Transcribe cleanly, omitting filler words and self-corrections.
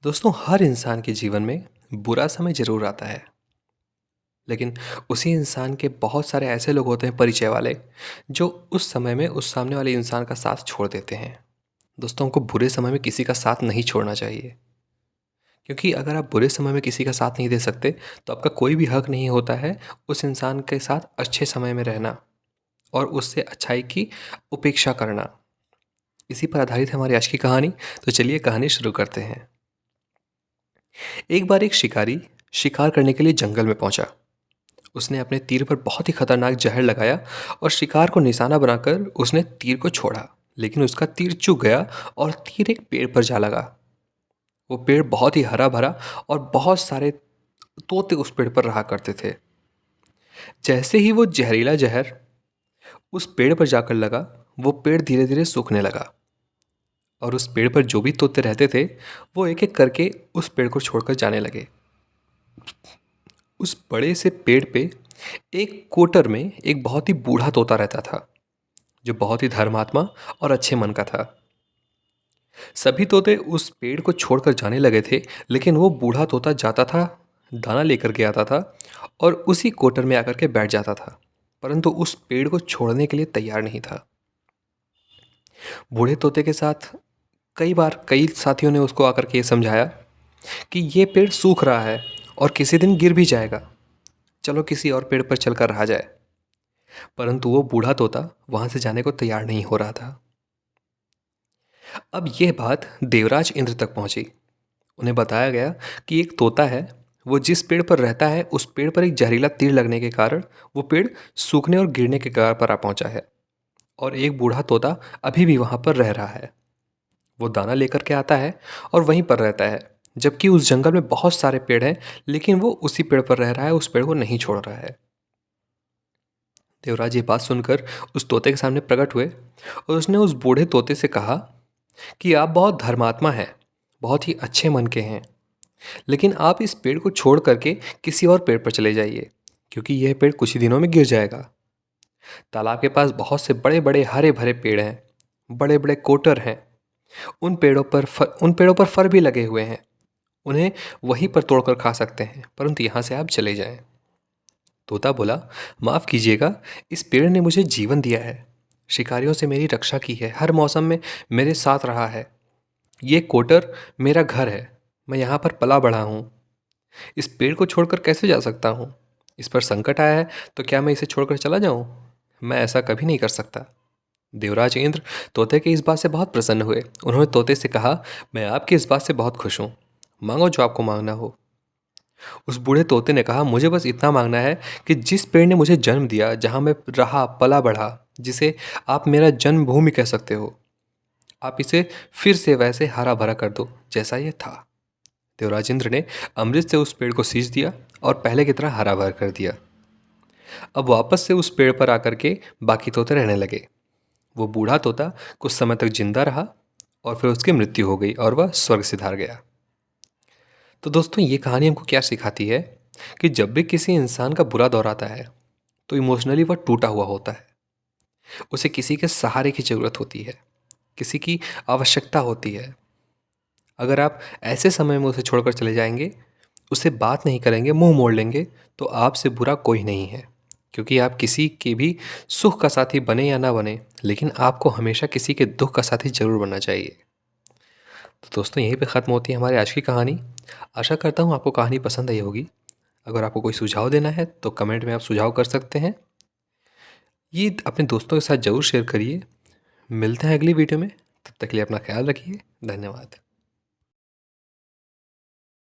दोस्तों, हर इंसान के जीवन में बुरा समय ज़रूर आता है। लेकिन उसी इंसान के बहुत सारे ऐसे लोग होते हैं परिचय वाले, जो उस समय में उस सामने वाले इंसान का साथ छोड़ देते हैं। दोस्तों, हमको बुरे समय में किसी का साथ नहीं छोड़ना चाहिए, क्योंकि अगर आप बुरे समय में किसी का साथ नहीं दे सकते, तो आपका कोई भी हक नहीं होता है उस इंसान के साथ अच्छे समय में रहना और उससे अच्छाई की उपेक्षा करना। इसी पर आधारित है हमारी आज की कहानी। तो चलिए कहानी शुरू करते हैं। एक बार एक शिकारी शिकार करने के लिए जंगल में पहुंचा। उसने अपने तीर पर बहुत ही खतरनाक जहर लगाया और शिकार को निशाना बनाकर उसने तीर को छोड़ा, लेकिन उसका तीर चूक गया और तीर एक पेड़ पर जा लगा। वो पेड़ बहुत ही हरा भरा और बहुत सारे तोते उस पेड़ पर रहा करते थे। जैसे ही वो जहरीला जहर उस पेड़ पर जाकर लगा, वो पेड़ धीरे धीरे सूखने लगा और उस पेड़ पर जो भी तोते रहते थे, वो एक एक करके उस पेड़ को छोड़कर जाने लगे। उस बड़े से पेड़ पे एक कोटर में एक बहुत ही बूढ़ा तोता रहता था, जो बहुत ही धर्मात्मा और अच्छे मन का था। सभी तोते उस पेड़ को छोड़कर जाने लगे थे, लेकिन वो बूढ़ा तोता जाता था, दाना लेकर के आता था और उसी कोटर में आकर के बैठ जाता था, परंतु उस पेड़ को छोड़ने के लिए तैयार नहीं था। बूढ़े तोते के साथ कई बार कई साथियों ने उसको आकर के ये समझाया कि ये पेड़ सूख रहा है और किसी दिन गिर भी जाएगा, चलो किसी और पेड़ पर चलकर रहा जाए। परंतु वो बूढ़ा तोता वहां से जाने को तैयार नहीं हो रहा था। अब यह बात देवराज इंद्र तक पहुंची। उन्हें बताया गया कि एक तोता है, वो जिस पेड़ पर रहता है उस पेड़ पर एक जहरीला तीर लगने के कारण वो पेड़ सूखने और गिरने के कगार पर आ पहुंचा है और एक बूढ़ा तोता अभी भी वहां पर रह रहा है। वो दाना लेकर के आता है और वहीं पर रहता है, जबकि उस जंगल में बहुत सारे पेड़ हैं, लेकिन वो उसी पेड़ पर रह रहा है, उस पेड़ को नहीं छोड़ रहा है। देवराज ये बात सुनकर उस तोते के सामने प्रकट हुए और उसने उस बूढ़े तोते से कहा कि आप बहुत धर्मात्मा हैं, बहुत ही अच्छे मन के हैं, लेकिन आप इस पेड़ को छोड़ करके किसी और पेड़ पर चले जाइए, क्योंकि यह पेड़ कुछ ही दिनों में गिर जाएगा। तालाब के पास बहुत से बड़े बड़े हरे भरे पेड़ हैं, बड़े बड़े कोटर हैं। उन पेड़ों पर फर भी लगे हुए हैं, उन्हें वहीं पर तोड़कर खा सकते हैं, परंतु यहाँ से आप चले जाएं। तोता बोला, माफ़ कीजिएगा, इस पेड़ ने मुझे जीवन दिया है, शिकारियों से मेरी रक्षा की है, हर मौसम में मेरे साथ रहा है। ये कोटर मेरा घर है, मैं यहाँ पर पला बढ़ा हूँ। इस पेड़ को छोड़कर कैसे जा सकता हूँ? इस पर संकट आया है तो क्या मैं इसे छोड़कर चला जाऊँ? मैं ऐसा कभी नहीं कर सकता। देवराज इंद्र तोते की इस बात से बहुत प्रसन्न हुए। उन्होंने तोते से कहा, मैं आपकी इस बात से बहुत खुश हूँ, मांगो जो आपको मांगना हो। उस बूढ़े तोते ने कहा, मुझे बस इतना मांगना है कि जिस पेड़ ने मुझे जन्म दिया, जहाँ मैं रहा पला बढ़ा, जिसे आप मेरा जन्मभूमि कह सकते हो, आप इसे फिर से वैसे हरा भरा कर दो जैसा ये था। देवराज इंद्र ने अमृत से उस पेड़ को सींच दिया और पहले की तरह हरा भरा कर दिया। अब वापस से उस पेड़ पर आकर के बाकी तोते रहने लगे। वो बूढ़ा तोता कुछ समय तक जिंदा रहा और फिर उसकी मृत्यु हो गई और वह स्वर्ग सिधार गया। तो दोस्तों, ये कहानी हमको क्या सिखाती है कि जब भी किसी इंसान का बुरा दौर आता है, तो इमोशनली वह टूटा हुआ होता है। उसे किसी के सहारे की ज़रूरत होती है, किसी की आवश्यकता होती है। अगर आप ऐसे समय में उसे छोड़कर चले जाएंगे, उससे बात नहीं करेंगे, मुंह मोड़ लेंगे, तो आपसे बुरा कोई नहीं है, क्योंकि आप किसी के भी सुख का साथी बने या ना बने, लेकिन आपको हमेशा किसी के दुख का साथी जरूर बनना चाहिए। तो दोस्तों, यहीं पे ख़त्म होती है हमारी आज की कहानी। आशा करता हूँ आपको कहानी पसंद आई होगी। अगर आपको कोई सुझाव देना है तो कमेंट में आप सुझाव कर सकते हैं। ये अपने दोस्तों के साथ ज़रूर शेयर करिए। मिलते हैं अगली वीडियो में, तब तक के लिए अपना ख्याल रखिए। धन्यवाद।